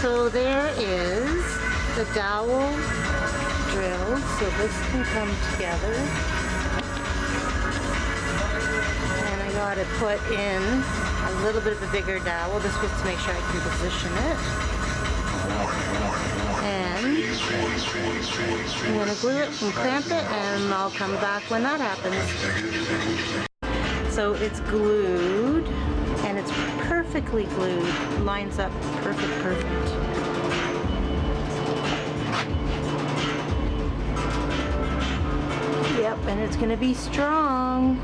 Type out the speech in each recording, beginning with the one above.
So there is the dowel drill, so this can come together. And I got to put in a little bit of a bigger dowel. This was to make sure I can position it. And I'm going to glue it and clamp it, and I'll come back when that happens. So it's glued, and it's perfectly glued. Lines up perfect. Yep, and it's going to be strong.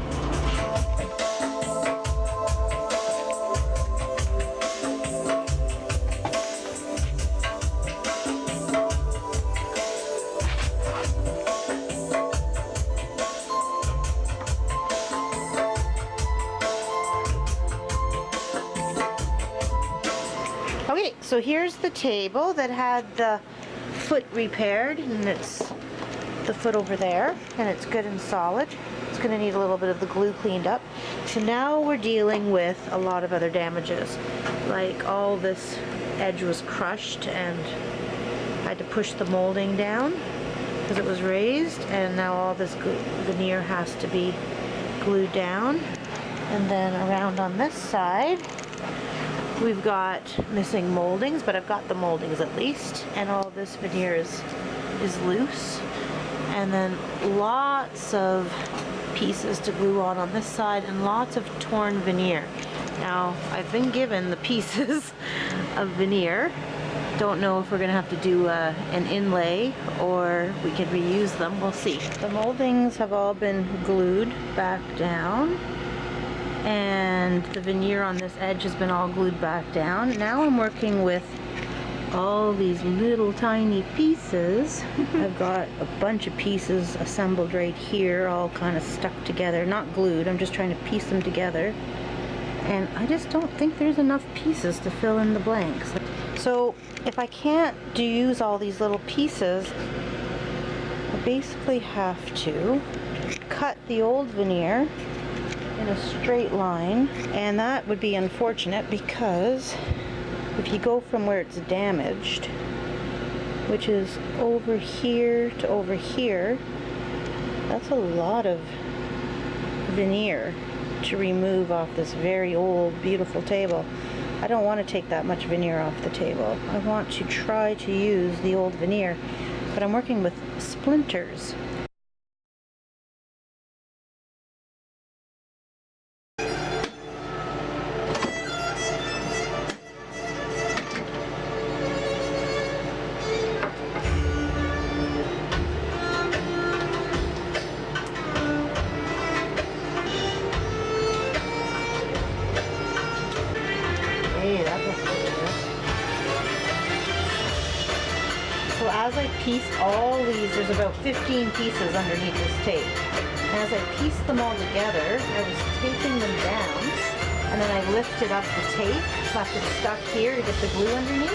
Okay, so here's the table that had the foot repaired, and it's the foot over there, and it's good and solid. It's going to need a little bit of the glue cleaned up. So now we're dealing with a lot of other damages, like all this edge was crushed and I had to push the molding down because it was raised, and now all this veneer has to be glued down. And then around on this side we've got missing moldings, but I've got the moldings at least, and all this veneer is loose. And then lots of pieces to glue on this side, and lots of torn veneer. Now, I've been given the pieces of veneer. Don't know if we're gonna have to do an inlay or we can reuse them. We'll see. The moldings have all been glued back down, and the veneer on this edge has been all glued back down. Now I'm working with all these little tiny pieces. I've got a bunch of pieces assembled right here, all kind of stuck together, not glued. I'm just trying to piece them together, and I just don't think there's enough pieces to fill in the blanks. So if I can't use all these little pieces, I basically have to cut the old veneer in a straight line, and that would be unfortunate because if you go from where it's damaged, which is over here to over here, that's a lot of veneer to remove off this very old beautiful table. I don't want to take that much veneer off the table. I want to try to use the old veneer, but I'm working with splinters. So as I piece all these, there's about 15 pieces underneath this tape. And as I piece them all together, I was taping them down, and then I lifted up the tape, left it stuck here to get the glue underneath.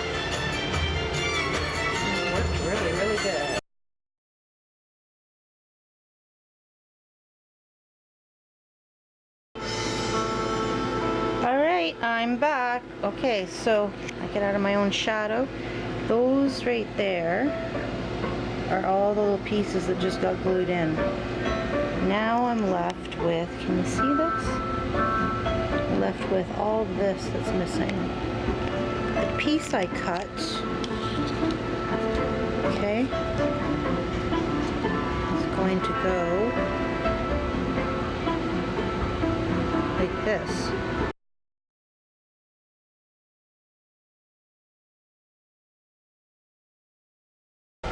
And it worked really, really good. Alright, I'm back. Okay, so I get out of my own shadow. Those right there are all the little pieces that just got glued in. Now I'm left with, can you see this? I'm left with all this that's missing. The piece I cut, okay, is going to go like this.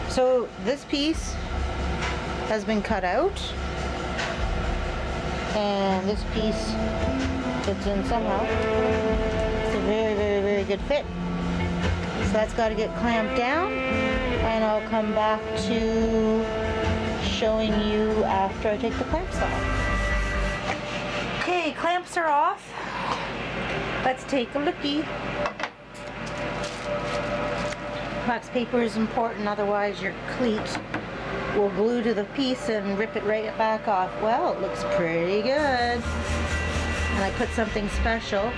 So this piece has been cut out, and this piece fits in somehow. It's a very, very, very good fit. So that's got to get clamped down, and I'll come back to showing you after I take the clamps off. Okay, clamps are off. Let's take a lookie. Wax paper is important, otherwise your cleat will glue to the piece and rip it right back off. Well, it looks pretty good. And I put something special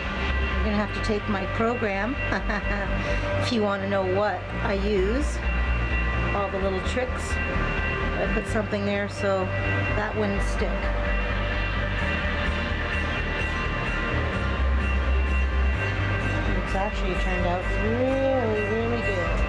You're gonna have to take my program if you want to know what I use. All the little tricks. I put something there so that wouldn't stick. It's actually turned out really, really good.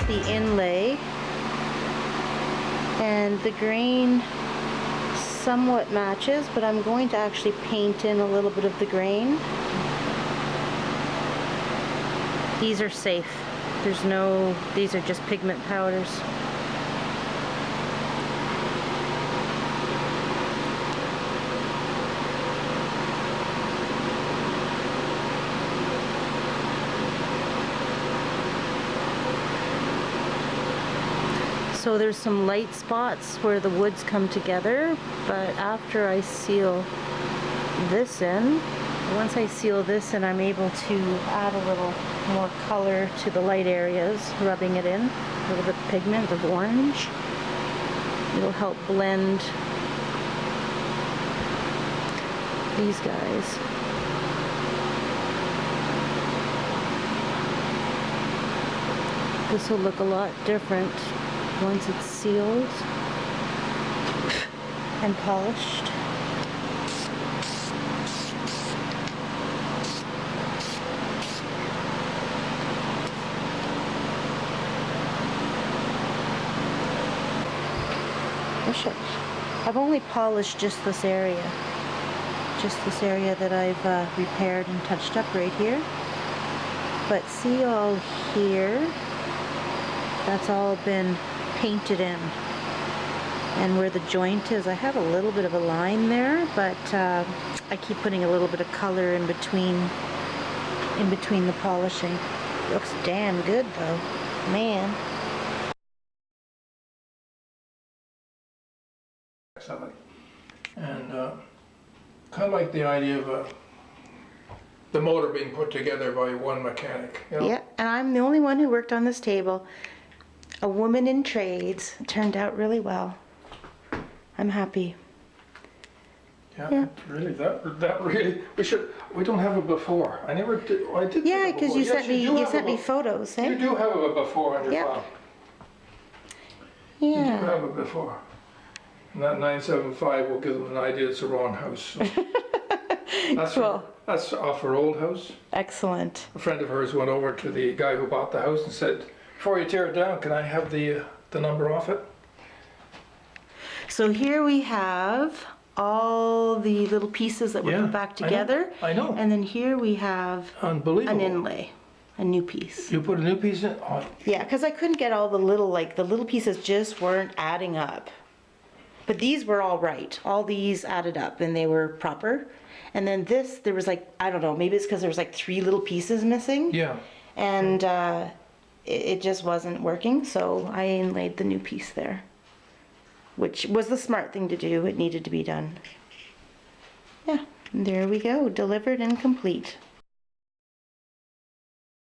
The inlay, and the grain somewhat matches, but I'm going to actually paint in a little bit of the grain. These are safe. These are just pigment powders. So there's some light spots where the woods come together, but after I seal this in, once I seal this in, I'm able to add a little more color to the light areas, rubbing it in, a little bit of pigment of orange. It'll help blend these guys. This will look a lot different once it's sealed and polished. I've only polished just this area that I've repaired and touched up right here. But see all here, that's all been painted in. And where the joint is, I have a little bit of a line there, but I keep putting a little bit of color in between the polishing. Looks damn good though, man. Somebody. And kind of like the idea of the motor being put together by one mechanic. You know? Yeah, and I'm the only one who worked on this table. A woman in trades. It turned out really well. I'm happy. Yeah. Really, that really, we don't have a before. I did. Yeah, because you yes, sent me photos, eh? You do have a before on your Yep. file. Yeah. You do have a before. And that 975 will give them an idea it's the wrong house. So. That's off her old house. Excellent. A friend of hers went over to the guy who bought the house and said, before you tear it down, can I have the number off it? So here we have all the little pieces that were put back together. I know. And then here we have Unbelievable. an inlay, a new piece. You put a new piece in? Oh. Yeah, because I couldn't get all the little pieces just weren't adding up. But these were all right. All these added up and they were proper. And then this, there was like, I don't know, maybe it's because there was like 3 little pieces missing. Yeah. And it just wasn't working, so I inlaid the new piece there, which was the smart thing to do. It needed to be done. Yeah, and there we go, delivered and complete.